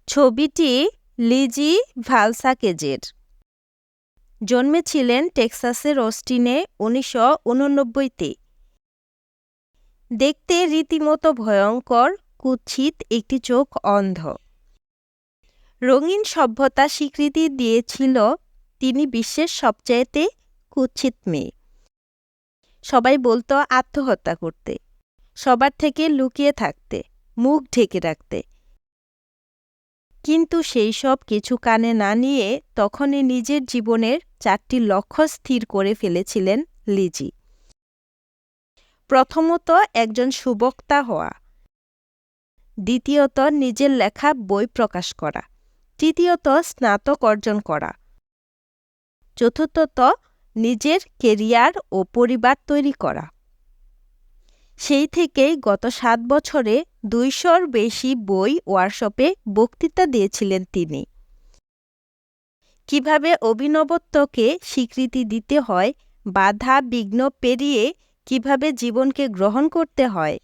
ছবিটি লিজি ভালসাকেজের। জন্মেছিলেন টেক্সাসের অস্টিনে ১৯৮৯-তে। দেখতে রীতিমতো ভয়ঙ্কর, কুৎসিত একটি চোখ অন্ধ। রঙিন সভ্যতা স্বীকৃতি দিয়েছিল তিনি বিশ্বের সবচাইতে কুৎসিত মেয়ে। সবাই বলতো আত্মহত্যা করতে, সবার থেকে লুকিয়ে থাকতে, মুখ ঢেকে রাখতে। কিন্তু সেই সব কিছু কানে না নিয়ে তখনই নিজের জীবনের ৪টি লক্ষ্য স্থির করে ফেলেছিলেন লিজি। প্রথমত, একজন সুবক্তা হওয়া। দ্বিতীয়ত, নিজের লেখা বই প্রকাশ করা। তৃতীয়ত, স্নাতক অর্জন করা। চতুর্থত, নিজের কেরিয়ার ও পরিবার তৈরি করা। সেই থেকেই গত ৭ বছরে ২০০-র বেশি বই ওয়ার্কশপে বক্তৃতা দিয়েছিলেন তিনি। কিভাবে অভিনবত্বকে স্বীকৃতি দিতে হয়, বাধা বিঘ্ন পেরিয়ে কিভাবে জীবনকে গ্রহণ করতে হয়,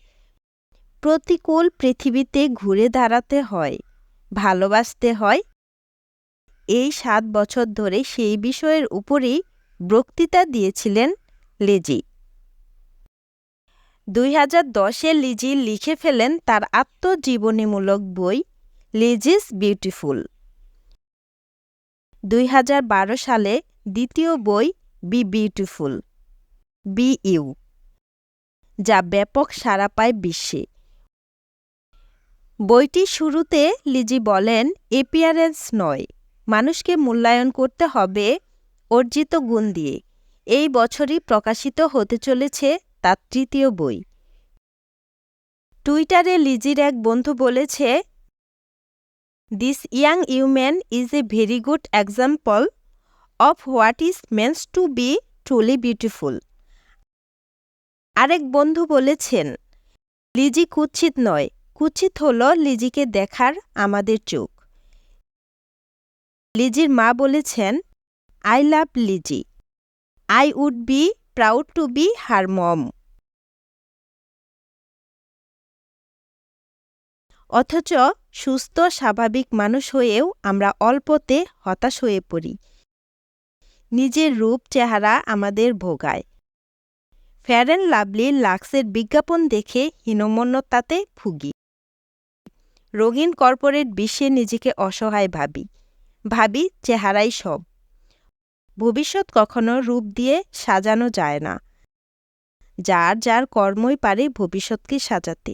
প্রতিকূল পৃথিবীতে ঘুরে দাঁড়াতে হয়, ভালোবাসতে হয়, এই ৭ বছর ধরে সেই বিষয়ের উপরেই বক্তৃতা দিয়েছিলেন লিজি। ২০১০-এ লিজি লিখে ফেলেন তার আত্মজীবনীমূলক বই লিজিস বিউটিফুল। ২০১২ সালে দ্বিতীয় বই বি বিউটিফুল, বি-ইউ, যা ব্যাপক সাড়া পায় বিশ্বে। বইটির শুরুতে লিজি বলেন, এপিয়ারেন্স নয়, মানুষকে মূল্যায়ন করতে হবে অর্জিত গুণ দিয়ে। এই বছরই প্রকাশিত হতে চলেছে তার তৃতীয় বই। টুইটারে লিজির এক বন্ধু বলেছে, this young woman is a very good example of what is means to be truly beautiful. আরেক বন্ধু বলেছেন, লিজি কুৎসিত নয়, কুৎসিত হল লিজিকে দেখার আমাদের চোখ। লিজির মা বলেছেন, I love Lizzie, I would be proud to be her mom. অথচ সুস্থ স্বাভাবিক মানুষ হয়েও আমরা অল্পতে হতাশ হয়ে পড়ি। নিজের রূপ চেহারা আমাদের ভোগায়। ফেয়ার অ্যান্ড লাভলি লাক্সের বিজ্ঞাপন দেখে হীনমন্যতাতে ভুগি। রঙিন কর্পোরেট বিশ্বে নিজেকে অসহায় ভাবি চেহারাই সব। ভবিষ্যৎ কখনো রূপ দিয়ে সাজানো যায় না। যার যার কর্মই পারে ভবিষ্যৎকে সাজাতে।